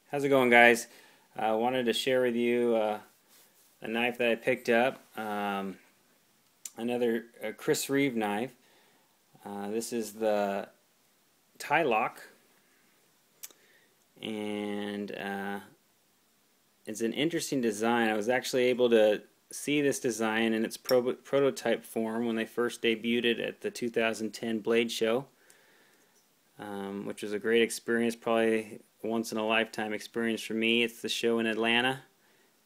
How's it going, guys? I wanted to share with you a knife that I picked up, another Chris Reeve knife. This is the Ti-Lock, and it's an interesting design. I was actually able to see this design in its prototype form when they first debuted it at the 2010 Blade Show, which was a great experience, probably once in a lifetime experience for me. It's the show in Atlanta.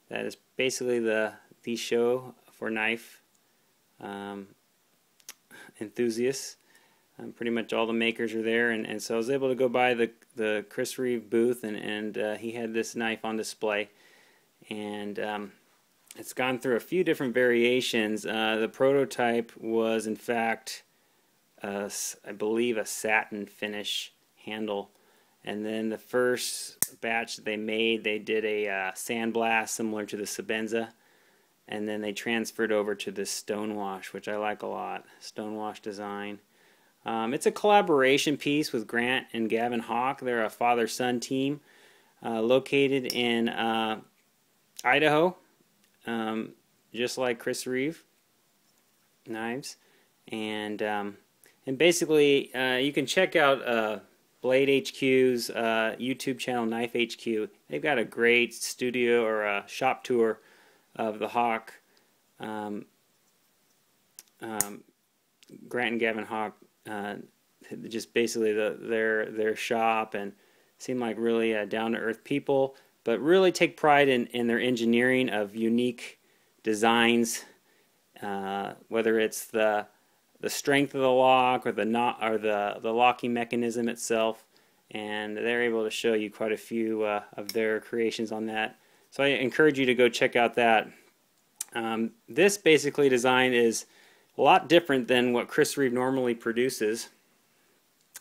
That is basically the show for knife enthusiasts. Pretty much all the makers are there, and so I was able to go by the Chris Reeve booth, and he had this knife on display, and it's gone through a few different variations. The prototype was in fact I believe a satin finish handle, and then the first batch that they made, they did a sandblast similar to the Sebenza, and then they transferred over to this stonewash, which I like a lot. Stonewash design. It's a collaboration piece with Grant and Gavin Hawk. They're a father-son team located in Idaho, just like Chris Reeve knives. And basically, you can check out Blade HQ's YouTube channel, Knife HQ. They've got a great studio or a shop tour of the Hawk, Grant and Gavin Hawk. Just basically their shop, and seem like really down-to-earth people, but really take pride in their engineering of unique designs, whether it's the strength of the lock or the knot or the locking mechanism itself, and they're able to show you quite a few of their creations on that. So I encourage you to go check out that. This basically design is a lot different than what Chris Reeve normally produces.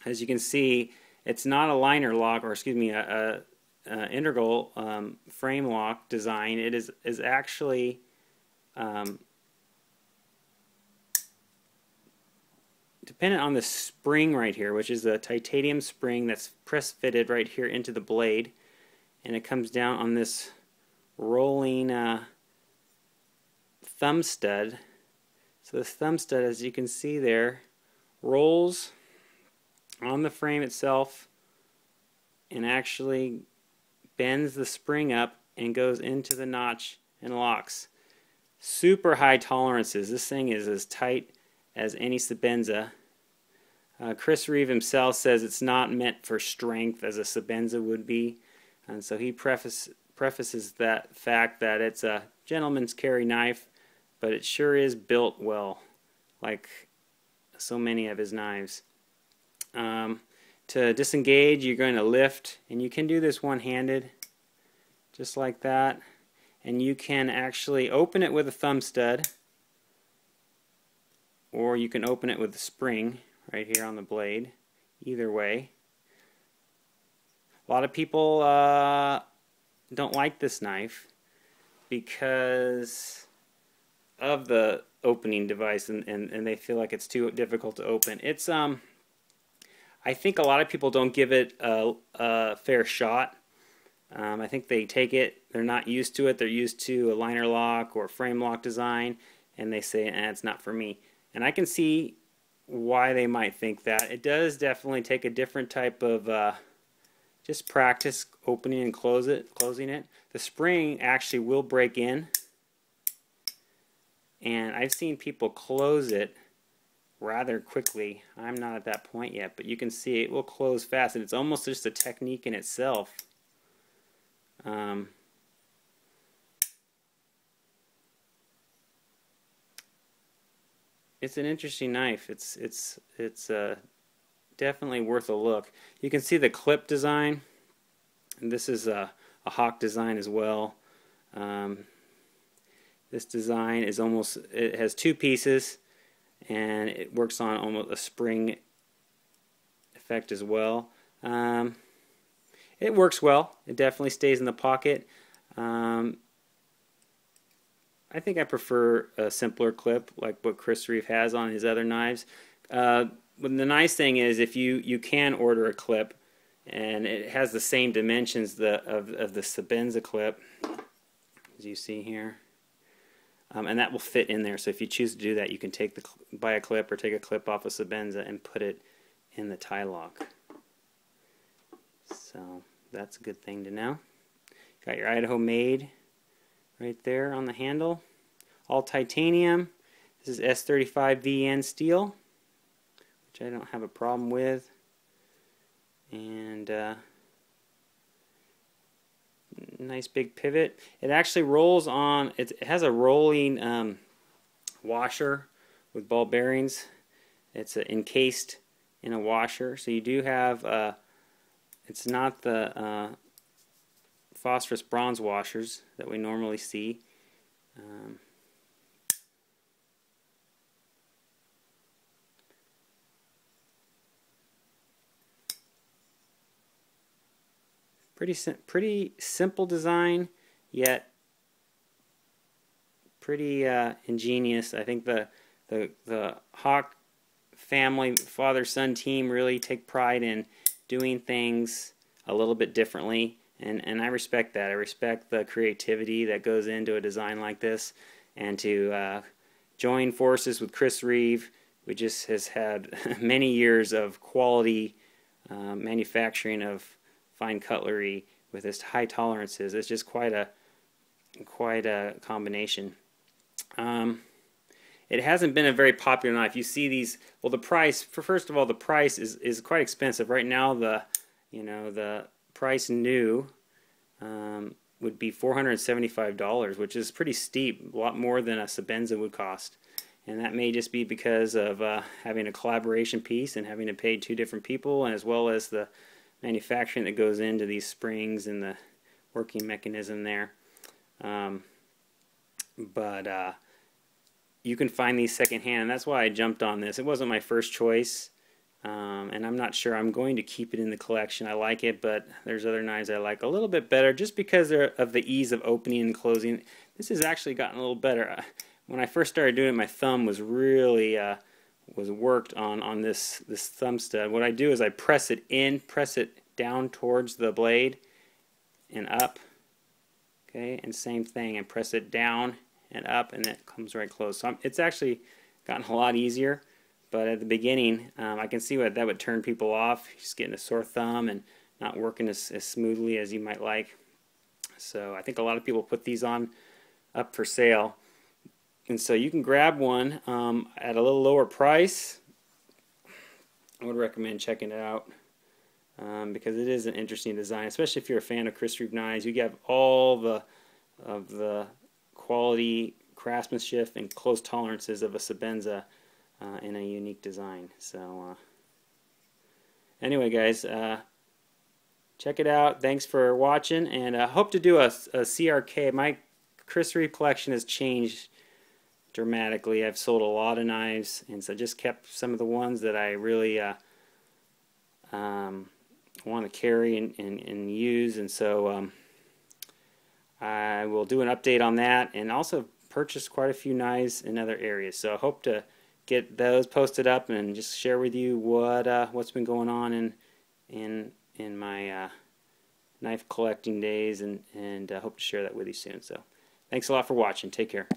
As you can see, it's not a liner lock, or excuse me, a integral frame lock design. It is actually dependent on the spring right here, which is a titanium spring that's press fitted right here into the blade, and it comes down on this rolling thumb stud. So this thumb stud, as you can see there, rolls on the frame itself and actually bends the spring up and goes into the notch and locks. Super high tolerances. This thing is as tight as any Sebenza. Chris Reeve himself says it's not meant for strength as a Sebenza would be, and so he prefaces that fact that it's a gentleman's carry knife, but it sure is built well, like so many of his knives. To disengage, you're going to lift, and you can do this one-handed, just like that, and you can actually open it with a thumb stud, or you can open it with a spring right here on the blade. Either way. A lot of people don't like this knife because of the opening device, and they feel like it's too difficult to open. It's I think a lot of people don't give it a fair shot. I think they take it, they're not used to it, they're used to a liner lock or frame lock design, and they say, it's not for me. And I can see why they might think that. It does definitely take a different type of just practice opening and closing it. The spring actually will break in, and I've seen people close it rather quickly. I'm not at that point yet, but you can see it will close fast, and it's almost just a technique in itself. It's an interesting knife. It's definitely worth a look. You can see the clip design, and this is a Hawk design as well. This design is it has two pieces, and it works on almost a spring effect as well. It works well. It definitely stays in the pocket. I think I prefer a simpler clip like what Chris Reeve has on his other knives. But the nice thing is, if you can order a clip and it has the same dimensions of the Sebenza clip, as you see here. And that will fit in there. So if you choose to do that, you can buy a clip or take a clip off of Sebenza and put it in the Ti-Lock. So that's a good thing to know. Got your Idaho made right there on the handle. All titanium. This is S35VN steel, which I don't have a problem with. And nice big pivot. It actually rolls on, it has a rolling washer with ball bearings. It's encased in a washer, so you do have, it's not the phosphorus bronze washers that we normally see. Pretty simple design, yet pretty ingenious. I think the Hawk family, father-son team, really take pride in doing things a little bit differently, and I respect that. I respect the creativity that goes into a design like this, and to join forces with Chris Reeve, who just has had many years of quality manufacturing of fine cutlery with its high tolerances. It's just quite a combination. It hasn't been a very popular knife. You see these. Well, the price. First of all, the price is quite expensive right now. The price new would be $475, which is pretty steep. A lot more than a Sebenza would cost. And that may just be because of having a collaboration piece and having to pay two different people, and as well as the manufacturing that goes into these springs and the working mechanism there. But you can find these secondhand, and that's why I jumped on this. It wasn't my first choice, and I'm not sure I'm going to keep it in the collection. I like it, but there's other knives I like a little bit better just because of the ease of opening and closing. This has actually gotten a little better. When I first started doing it, my thumb was really was worked on this thumb stud. What I do is I press it in, press it down towards the blade and up. Okay, and same thing, and press it down and up, and it comes right close. So it's actually gotten a lot easier, but at the beginning I can see that would turn people off, just getting a sore thumb and not working as smoothly as you might like. So I think a lot of people put these up for sale. And so you can grab one at a little lower price. I would recommend checking it out because it is an interesting design, especially if you're a fan of Chris Reeve knives. You get all of the quality, craftsmanship, and close tolerances of a Sebenza in a unique design. So anyway, guys, check it out. Thanks for watching, and I hope to do a CRK. My Chris Reeve collection has changed dramatically. I've sold a lot of knives, and so I just kept some of the ones that I really want to carry and use, and so I will do an update on that, and also purchase quite a few knives in other areas. So I hope to get those posted up and just share with you what's been going on in my knife collecting days, and hope to share that with you soon. So thanks a lot for watching. Take care.